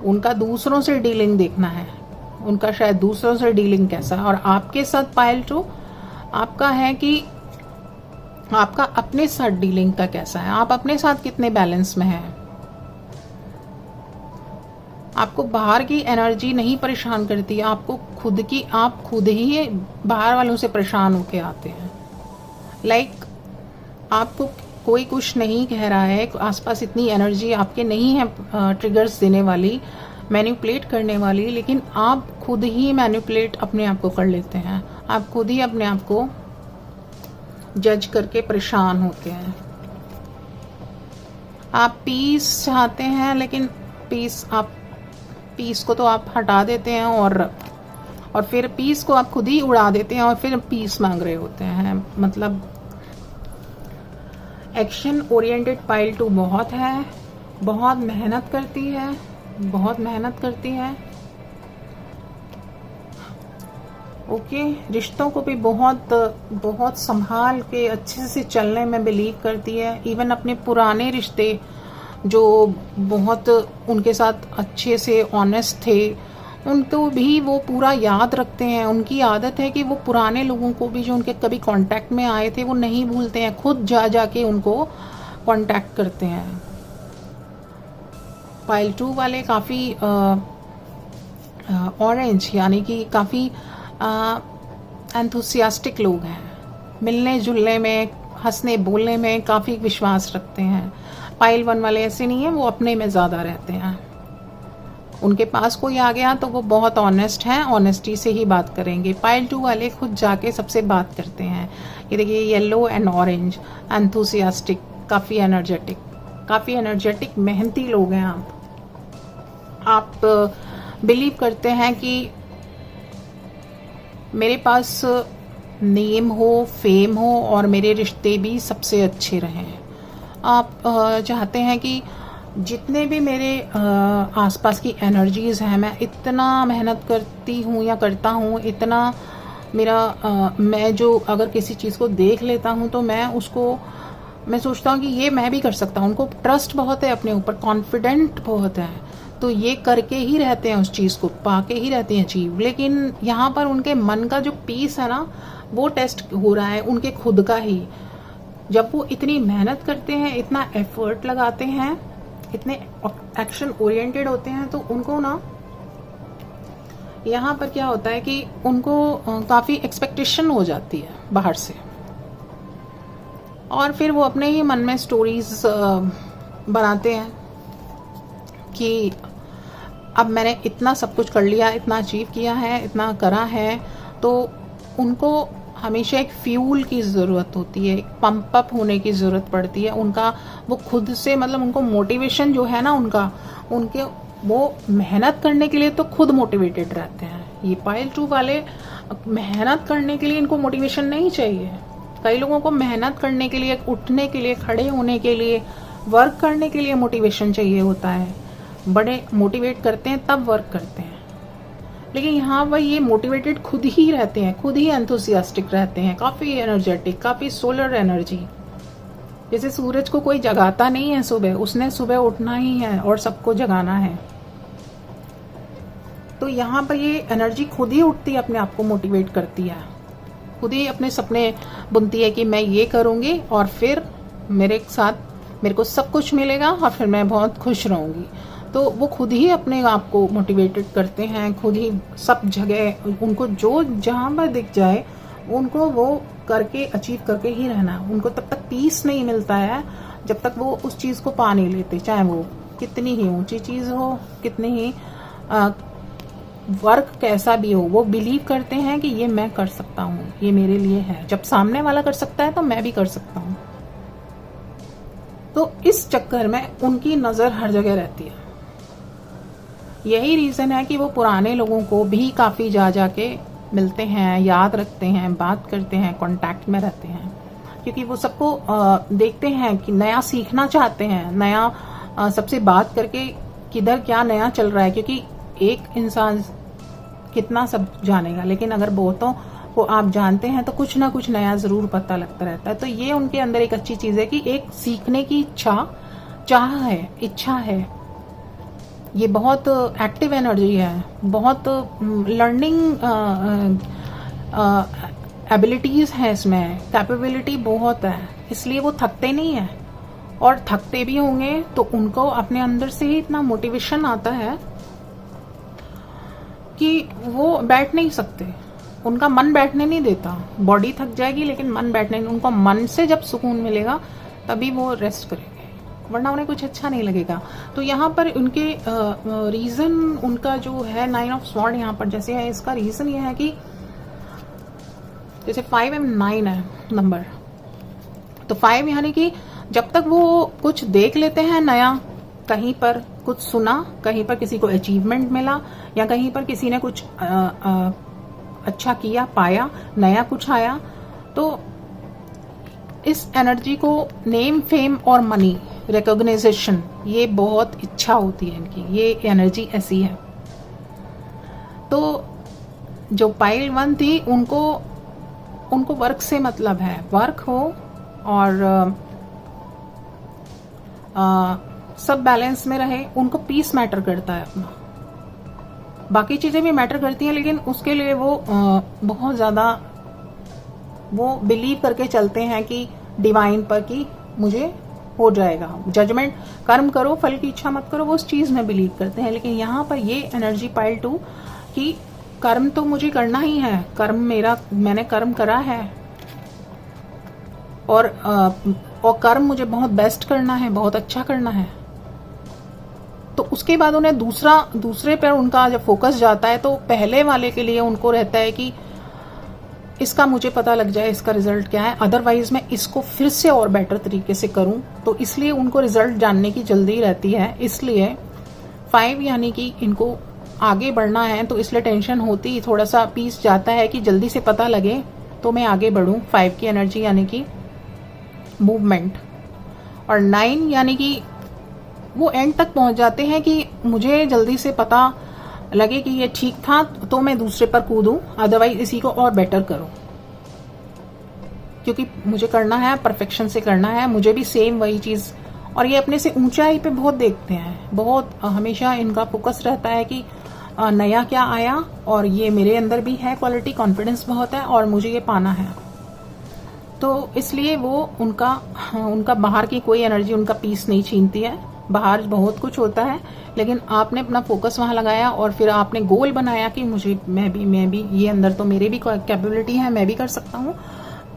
A: उनका दूसरों से डीलिंग देखना है, उनका शायद दूसरों से डीलिंग कैसा है। और आपके साथ पाइल 2 आपका है कि आपका अपने साथ डीलिंग का कैसा है, आप अपने साथ कितने बैलेंस में हैं। आपको बाहर की एनर्जी नहीं परेशान करती, आपको आप खुद ही बाहर वालों से परेशान होके आते हैं। लाइक आपको कोई कुछ नहीं कह रहा है, आसपास इतनी एनर्जी आपके नहीं है ट्रिगर्स देने वाली, मैनिपुलेट करने वाली, लेकिन आप खुद ही मैनिपुलेट अपने आप को कर लेते हैं, आप खुद ही अपने आप को जज करके परेशान होते हैं। आप पीस चाहते हैं, लेकिन पीस को तो आप हटा देते हैं और फिर पीस को आप खुद ही उड़ा देते हैं और फिर पीस मांग रहे होते हैं। मतलब एक्शन ओरिएंटेड पाइल 2 बहुत है, बहुत मेहनत करती है, बहुत मेहनत करती है। ओके, रिश्तों को भी बहुत संभाल के अच्छे से चलने में बिलीव करती है। इवन अपने पुराने रिश्ते जो बहुत उनके साथ अच्छे से ऑनेस्ट थे, उनको भी वो पूरा याद रखते हैं। उनकी आदत है कि वो पुराने लोगों को भी जो उनके कभी कांटेक्ट में आए थे वो नहीं भूलते हैं, खुद जाके उनको कांटेक्ट करते हैं। पाइल 2 वाले काफ़ी ऑरेंज यानी कि काफ़ी एंथुसियास्टिक लोग हैं, मिलने जुलने में, हंसने बोलने में काफ़ी विश्वास रखते हैं। पाइल 1 वाले ऐसे नहीं है, वो अपने में ज़्यादा रहते हैं। उनके पास कोई आ गया तो वो बहुत ऑनेस्ट हैं, ऑनेस्टी से ही बात करेंगे। पाइल 2 वाले खुद जाके सबसे बात करते हैं। ये देखिए येलो एंड ऑरेंज, एंथुसियास्टिक, काफ़ी एनर्जेटिक मेहनती लोग हैं। आप बिलीव करते हैं कि मेरे पास नेम हो, फेम हो और मेरे रिश्ते भी सबसे अच्छे रहें। आप चाहते हैं कि जितने भी मेरे आसपास की एनर्जीज़ हैं, मैं इतना मेहनत करती हूँ या करता हूँ, इतना मैं जो अगर किसी चीज़ को देख लेता हूँ तो मैं सोचता हूँ कि ये मैं भी कर सकता हूँ। उनको ट्रस्ट बहुत है अपने ऊपर, कॉन्फिडेंट बहुत है, तो ये करके ही रहते हैं, उस चीज़ को पाके ही रहते हैं अचीव। लेकिन यहाँ पर उनके मन का जो पीस है ना, वो टेस्ट हो रहा है उनके खुद का ही। जब वो इतनी मेहनत करते हैं, इतना एफर्ट लगाते हैं, इतने एक्शन ओरिएंटेड होते हैं, तो उनको ना यहाँ पर क्या होता है कि उनको काफ़ी एक्सपेक्टेशन हो जाती है बाहर से, और फिर वो अपने ही मन में स्टोरीज बनाते हैं कि अब मैंने इतना सब कुछ कर लिया, इतना अचीव किया है, इतना करा है। तो उनको हमेशा एक फ्यूल की ज़रूरत होती है, एक पंप अप होने की ज़रूरत पड़ती है। वो खुद से, मतलब उनको मोटिवेशन जो है ना वो मेहनत करने के लिए तो खुद मोटिवेटेड रहते हैं। ये पाइल 2 वाले मेहनत करने के लिए इनको मोटिवेशन नहीं चाहिए। कई लोगों को मेहनत करने के लिए, उठने के लिए, खड़े होने के लिए, वर्क करने के लिए मोटिवेशन चाहिए होता है। बड़े मोटिवेट करते हैं तब वर्क करते हैं, लेकिन यहाँ वह ये मोटिवेटेड खुद ही रहते हैं, खुद ही एंथुसियास्टिक रहते हैं, काफ़ी एनर्जेटिक, काफ़ी सोलर एनर्जी। जैसे सूरज को कोई जगाता नहीं है सुबह, उसने सुबह उठना ही है और सबको जगाना है। तो यहाँ पर ये एनर्जी खुद ही उठती है, अपने आप को मोटिवेट करती है, खुद ही अपने सपने बुनती है कि मैं ये करूँगी और फिर मेरे साथ मेरे को सब कुछ मिलेगा और फिर मैं बहुत खुश रहूँगी। तो वो खुद ही अपने आप को मोटिवेटेड करते हैं, खुद ही सब जगह उनको जो जहाँ पर दिख जाए उनको वो करके अचीव करके ही रहना है। उनको तब तक पीस नहीं मिलता है जब तक वो उस चीज़ को पा नहीं लेते, चाहे वो कितनी ही ऊंची चीज़ हो, कितनी ही वर्क कैसा भी हो। वो बिलीव करते हैं कि ये मैं कर सकता हूँ, ये मेरे लिए है। जब सामने वाला कर सकता है तो मैं भी कर सकता हूँ। तो इस चक्कर में उनकी नज़र हर जगह रहती है। यही रीज़न है कि वो पुराने लोगों को भी काफ़ी जा के मिलते हैं, याद रखते हैं, बात करते हैं, कांटेक्ट में रहते हैं, क्योंकि वो सबको देखते हैं कि नया सीखना चाहते हैं, नया सबसे बात करके किधर क्या नया चल रहा है। क्योंकि एक इंसान कितना सब जानेगा, लेकिन अगर बहुतों को आप जानते हैं तो कुछ ना कुछ नया ज़रूर पता लगता रहता है। तो ये उनके अंदर एक अच्छी चीज़ है कि एक सीखने की चाह है, इच्छा है। ये बहुत एक्टिव एनर्जी है, बहुत लर्निंग एबिलिटीज़ हैं इसमें, कैपेबिलिटी बहुत है, इसलिए वो थकते नहीं हैं। और थकते भी होंगे तो उनको अपने अंदर से ही इतना मोटिवेशन आता है कि वो बैठ नहीं सकते, उनका मन बैठने नहीं देता। बॉडी थक जाएगी लेकिन मन बैठने नहीं, उनको मन से जब सुकून मिलेगा तभी वो रेस्ट करेंगे, वरना उन्हें कुछ अच्छा नहीं लगेगा। तो यहाँ पर उनके रीज़न उनका जो है 9 ऑफ स्वॉर्ड यहाँ पर जैसे है, इसका रीज़न ये है कि जैसे 5 और 9 है नंबर, तो 5 यानी कि जब तक वो कुछ देख लेते हैं नया, कहीं पर कुछ सुना, कहीं पर किसी को अचीवमेंट मिला, या कहीं पर किसी ने कुछ अच्छा किया, पाया, नया कुछ आया, तो इस एनर्जी को नेम, फेम और मनी, रिकॉग्नाइजेशन, ये बहुत इच्छा होती है इनकी, ये एनर्जी ऐसी है। तो जो पाइल 1 थी उनको वर्क से मतलब है, वर्क हो और सब बैलेंस में रहे, उनको पीस मैटर करता है अपना। बाकी चीज़ें भी मैटर करती हैं, लेकिन उसके लिए वो बहुत ज़्यादा वो बिलीव करके चलते हैं कि डिवाइन पर, कि मुझे हो जाएगा। जजमेंट, कर्म करो, फल की इच्छा मत करो, वो उस चीज़ में बिलीव करते हैं। लेकिन यहाँ पर ये एनर्जी पाइल 2 कि कर्म तो मुझे करना ही है, कर्म मेरा, मैंने कर्म करा है और कर्म मुझे बहुत बेस्ट करना है, बहुत अच्छा करना है। तो उसके बाद उन्हें दूसरे पर उनका जब फोकस जाता है तो पहले वाले के लिए उनको रहता है कि इसका मुझे पता लग जाए, इसका रिजल्ट क्या है, अदरवाइज मैं इसको फिर से और बेटर तरीके से करूं। तो इसलिए उनको रिजल्ट जानने की जल्दी रहती है। इसलिए 5 यानी कि इनको आगे बढ़ना है, तो इसलिए टेंशन होती ही थोड़ा सा पीस जाता है कि जल्दी से पता लगे तो मैं आगे बढ़ूं। 5 की एनर्जी यानी कि मूवमेंट, और 9 यानी कि वो एंड तक पहुंच जाते हैं कि मुझे जल्दी से पता लगे कि ये ठीक था तो मैं दूसरे पर कूदूं, अदरवाइज इसी को और बेटर करूं, क्योंकि मुझे करना है, परफेक्शन से करना है, मुझे भी सेम वही चीज़। और ये अपने से ऊंचाई पे बहुत देखते हैं, बहुत हमेशा इनका फोकस रहता है कि नया क्या आया और ये मेरे अंदर भी है क्वालिटी, कॉन्फिडेंस बहुत है और मुझे ये पाना है। तो इसलिए वो उनका बाहर की कोई एनर्जी उनका पीस नहीं छीनती है। बाहर बहुत कुछ होता है, लेकिन आपने अपना फोकस वहां लगाया और फिर आपने गोल बनाया कि मैं भी ये अंदर तो मेरे भी कैपेबिलिटी है, मैं भी कर सकता हूँ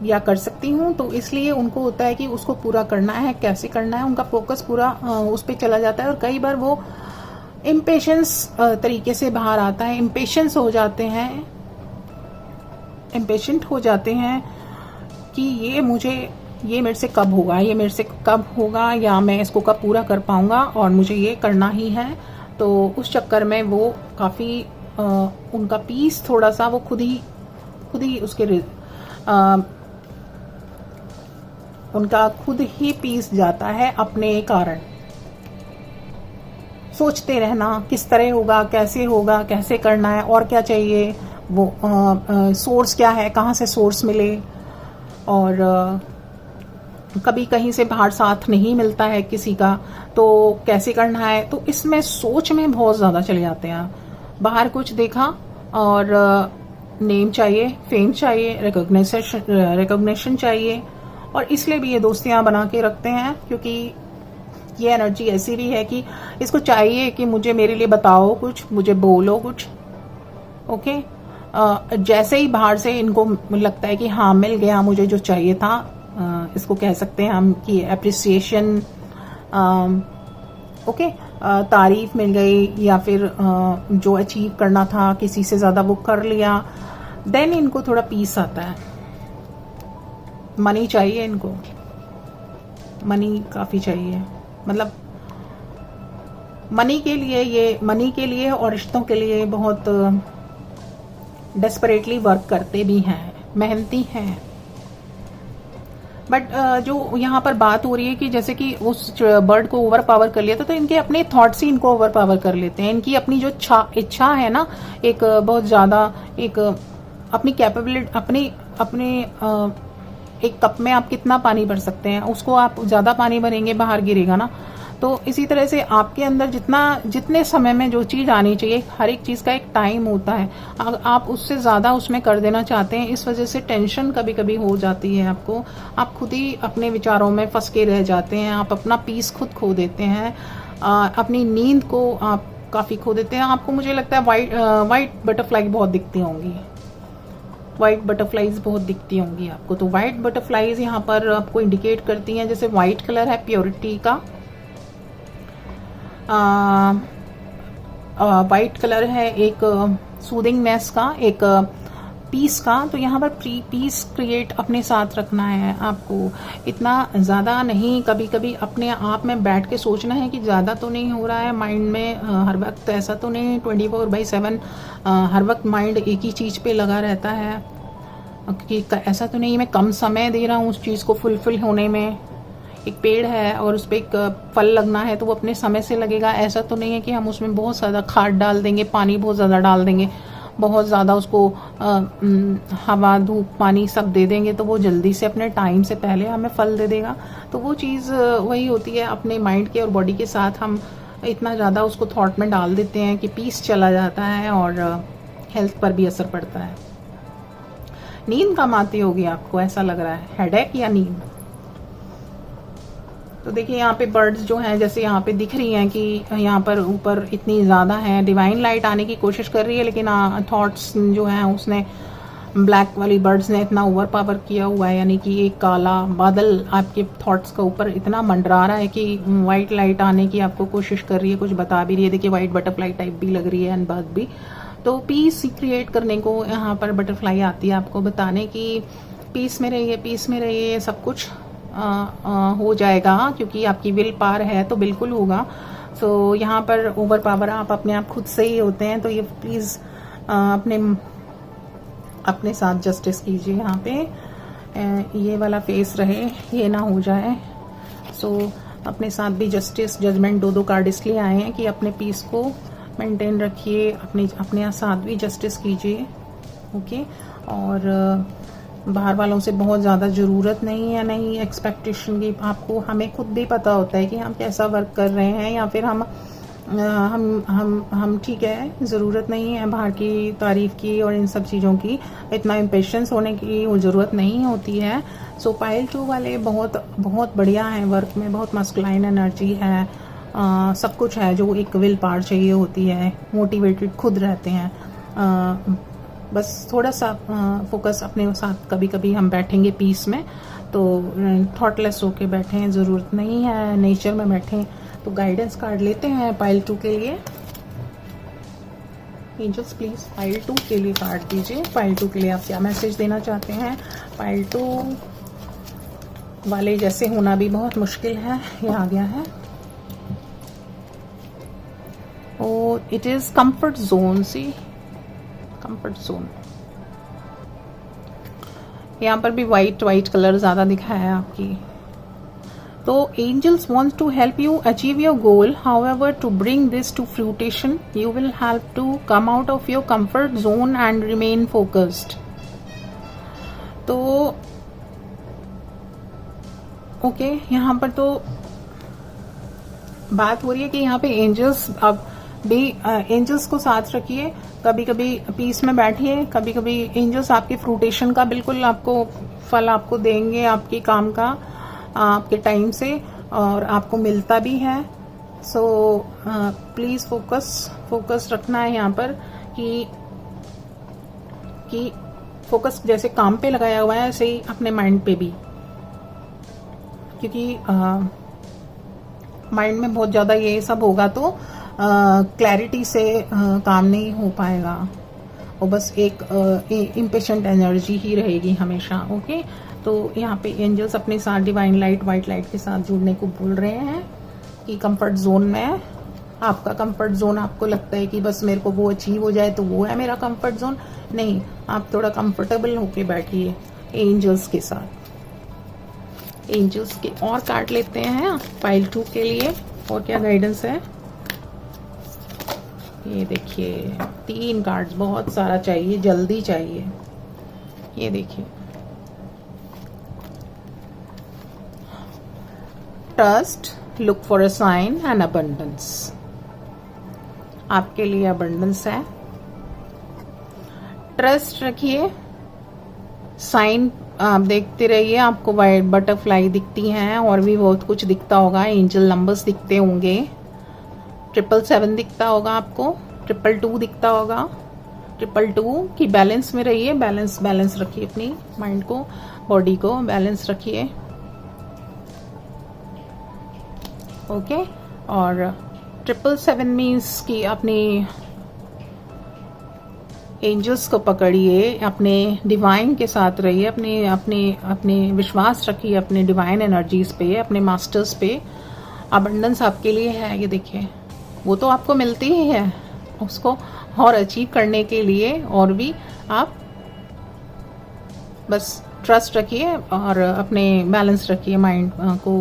A: या कर सकती हूँ। तो इसलिए उनको होता है कि उसको पूरा करना है, कैसे करना है, उनका फोकस पूरा उस पर चला जाता है। और कई बार वो इम्पेशेंस तरीके से बाहर आता है, इम्पेशेंट हो जाते हैं कि ये मेरे से कब होगा, या मैं इसको कब पूरा कर पाऊंगा और मुझे ये करना ही है। तो उस चक्कर में वो काफ़ी उनका पीस थोड़ा सा वो खुद ही उसके उनका खुद ही पीस जाता है अपने कारण। सोचते रहना किस तरह होगा, कैसे करना है और क्या चाहिए, वो सोर्स क्या है, कहाँ से सोर्स मिले, और कभी कहीं से बाहर साथ नहीं मिलता है किसी का, तो कैसे करना है, तो इसमें सोच में बहुत ज़्यादा चले जाते हैं। बाहर कुछ देखा और नेम चाहिए, फेम चाहिए, रिकॉग्निशन चाहिए, और इसलिए भी ये दोस्तियां बना के रखते हैं, क्योंकि ये एनर्जी ऐसी भी है कि इसको चाहिए कि मुझे, मेरे लिए बताओ कुछ, मुझे बोलो कुछ। ओके, जैसे ही बाहर से इनको लगता है कि हाँ मिल गया मुझे जो चाहिए था, इसको कह सकते हैं हम कि एप्रिसिएशन, ओके, तारीफ मिल गई, या फिर जो अचीव करना था किसी से ज्यादा वो कर लिया, देन इनको थोड़ा पीस आता है। मनी चाहिए इनको, मनी काफी चाहिए, मतलब मनी के लिए और रिश्तों के लिए बहुत डेस्परेटली वर्क करते भी हैं, मेहनती हैं। बट जो यहाँ पर बात हो रही है कि जैसे कि उस बर्ड को ओवर पावर कर लिया था, तो इनके अपने थॉट्स ही इनको ओवर पावर कर लेते हैं। इनकी अपनी जो इच्छा है ना, एक बहुत ज्यादा, एक अपनी कैपेबिलिटी, अपने एक कप में आप कितना पानी भर सकते हैं, उसको आप ज्यादा पानी भरेंगे बाहर गिरेगा ना। तो इसी तरह से आपके अंदर जितने समय में जो चीज आनी चाहिए, हर एक चीज का एक टाइम होता है, आप उससे ज्यादा उसमें कर देना चाहते हैं। इस वजह से टेंशन कभी कभी हो जाती है आपको, आप खुद ही अपने विचारों में फंस के रह जाते हैं, आप अपना पीस खुद खो देते हैं, अपनी नींद को आप काफी खो देते हैं। आपको, मुझे लगता है व्हाइट बटरफ्लाई बहुत दिखती होंगी, व्हाइट बटरफ्लाईज बहुत दिखती होंगी आपको। तो व्हाइट बटरफ्लाईज यहाँ पर आपको इंडिकेट करती हैं, जैसे व्हाइट कलर है प्योरिटी का, व्हाइट कलर है एक सूदिंगनेस का, एक पीस का। तो यहाँ पर पीस क्रिएट अपने साथ रखना है आपको, इतना ज्यादा नहीं। कभी कभी अपने आप में बैठ के सोचना है कि ज्यादा तो नहीं हो रहा है माइंड में, हर वक्त ऐसा तो नहीं 24/7 हर वक्त माइंड एक ही चीज पे लगा रहता है, कि ऐसा तो नहीं मैं कम समय दे रहा हूँ उस चीज को फुलफिल होने में। एक पेड़ है और उस पर एक फल लगना है तो वो अपने समय से लगेगा, ऐसा तो नहीं है कि हम उसमें बहुत ज्यादा खाद डाल देंगे, पानी बहुत ज्यादा डाल देंगे, बहुत ज्यादा उसको हवा धूप पानी सब दे देंगे तो वो जल्दी से अपने टाइम से पहले हमें फल दे देगा। तो वो चीज वही होती है, अपने माइंड के और बॉडी के साथ हम इतना ज्यादा उसको थॉट में डाल देते हैं कि पीस चला जाता है और हेल्थ पर भी असर पड़ता है। नींद कम आती होगी आपको, ऐसा लग रहा है, हेडेक या नींद। तो देखिए यहाँ पे बर्ड्स जो हैं, जैसे यहाँ पे दिख रही हैं कि यहाँ पर ऊपर इतनी ज़्यादा है, डिवाइन लाइट आने की कोशिश कर रही है, लेकिन थॉट्स जो हैं उसने, ब्लैक वाली बर्ड्स ने इतना ओवर पावर किया हुआ है, यानी कि एक काला बादल आपके थॉट्स का ऊपर इतना मंडरा रहा है कि वाइट लाइट आने की आपको कोशिश कर रही है, कुछ बता भी रही है। देखिए वाइट बटरफ्लाई टाइप भी लग रही है एंड बर्ड भी। तो पीस क्रिएट करने को यहाँ पर बटरफ्लाई आती है आपको बताने की पीस में रहिए, पीस में रहिए, सब कुछ हो जाएगा, क्योंकि आपकी विल पावर है तो बिल्कुल होगा। सो यहाँ पर ओवर पावर आप अपने आप खुद से ही होते हैं, तो ये प्लीज अपने साथ जस्टिस कीजिए। यहाँ पे ये वाला फेस रहे, ये ना हो जाए। सो अपने साथ भी जस्टिस, जजमेंट, दो कार्ड इसलिए आए हैं कि अपने पीस को मेंटेन रखिए, अपने साथ भी जस्टिस कीजिए। ओके, और बाहर वालों से बहुत ज़्यादा ज़रूरत नहीं है, नहीं एक्सपेक्टेशन की। आपको, हमें खुद भी पता होता है कि हम कैसा वर्क कर रहे हैं, या फिर हम ठीक है, ज़रूरत नहीं है बाहर की तारीफ की और इन सब चीज़ों की, इतना इम्पेशेंस होने की वो ज़रूरत नहीं होती है। सो पाइल 2 वाले बहुत बहुत बढ़िया हैं वर्क में, बहुत मस्कुलाइन एनर्जी है, सब कुछ है जो एक विल पावर चाहिए होती है, मोटिवेटेड खुद रहते हैं। बस थोड़ा सा फोकस अपने साथ, कभी कभी हम बैठेंगे पीस में तो थॉटलेस होके बैठें, ज़रूरत नहीं है नेचर में बैठें। तो गाइडेंस कार्ड लेते हैं पाइल 2 के लिए। एंजल्स प्लीज पाइल 2 के लिए कार्ड दीजिए। पाइल 2 के लिए आप क्या मैसेज देना चाहते हैं? पाइल 2 वाले जैसे होना भी बहुत मुश्किल है, ये आ गया है। और it is comfort zone, see comfort zone. यहाँ पर भी वाइट कलर ज्यादा दिखा है आपकी। तो angels want to help you achieve your goal, however to bring this to fruition you will have to come out of your comfort zone and remain focused. तो okay, यहाँ पर तो बात हो रही है कि यहाँ पे एंजल्स, अब भी एंजल्स को साथ रखिए, कभी कभी पीस में बैठिए, कभी कभी एंजल्स आपके फ्रूटेशन का बिल्कुल आपको फल आपको देंगे, आपके काम का, आपके टाइम से, और आपको मिलता भी है। सो प्लीज फोकस रखना है यहाँ पर कि फोकस जैसे काम पे लगाया हुआ है ऐसे ही अपने माइंड पे भी, क्योंकि माइंड में बहुत ज्यादा ये सब होगा तो क्लैरिटी से काम नहीं हो पाएगा, और बस एक इम्पेशेंट एनर्जी ही रहेगी हमेशा। ओके, तो यहाँ पे एंजल्स अपने साथ डिवाइन लाइट, व्हाइट लाइट के साथ जुड़ने को बोल रहे हैं कि कंफर्ट जोन में, आपका कंफर्ट जोन आपको लगता है कि बस मेरे को वो अचीव हो जाए तो वो है मेरा कंफर्ट जोन, नहीं, आप थोड़ा कंफर्टेबल होके बैठिए एंजल्स के साथ। एंजल्स के और कार्ड लेते हैं पाइल 2 के लिए, और क्या गाइडेंस है। ये देखिए 3 कार्ड्स, बहुत सारा चाहिए, जल्दी चाहिए। ये देखिए, trust, look for a sign and abundance. आपके लिए अबंडेंस है, ट्रस्ट रखिए, साइन आप देखते रहिए, आपको वाइट बटरफ्लाई दिखती हैं, और भी बहुत कुछ दिखता होगा, एंजल नंबर्स दिखते होंगे, 777 दिखता होगा आपको, 222 दिखता होगा, 222 की बैलेंस में रहिए, बैलेंस रखिए, अपनी माइंड को, बॉडी को बैलेंस रखिए। ओके, और 777 मीन्स कि अपनी एंजल्स को पकड़िए, अपने डिवाइन के साथ रहिए, अपने विश्वास रखिए अपने डिवाइन एनर्जीज पे, अपने मास्टर्स पे। अबंडेंस आपके लिए है, ये देखिए, वो तो आपको मिलती ही है, उसको और अचीव करने के लिए और भी आप बस ट्रस्ट रखिए और अपने बैलेंस रखिए, माइंड को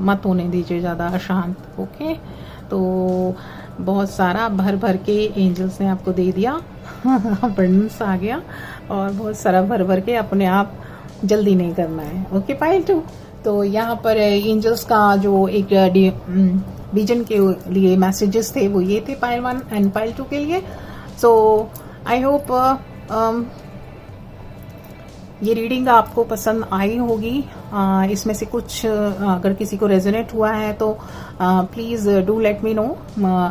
A: मत होने दीजिए ज़्यादा अशांत। ओके, तो बहुत सारा भर भर के एंजल्स ने आपको दे दिया अबंडेंस आ गया, और बहुत सारा भर भर के अपने आप जल्दी नहीं करना है। ओके, पाइल 2, तो यहाँ पर एंजल्स का जो एक विजन के लिए मैसेजेस थे वो ये थे पाइल 1 एंड पाइल 2 के लिए। सो आई होप ये रीडिंग आपको पसंद आई होगी। इसमें से कुछ अगर किसी को रेजोनेट हुआ है तो please do let me know,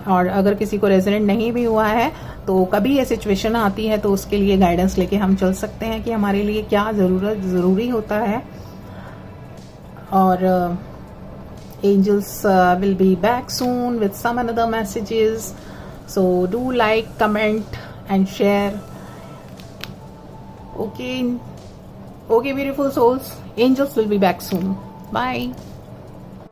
A: और अगर किसी को रेजोनेट नहीं भी हुआ है तो कभी ये सिचुएशन आती है तो उसके लिए गाइडेंस लेके हम चल सकते हैं कि हमारे लिए क्या ज़रूरी होता है। और angels will be back soon with some another messages, so do like, comment and share. Okay, beautiful souls, angels will be back soon. Bye.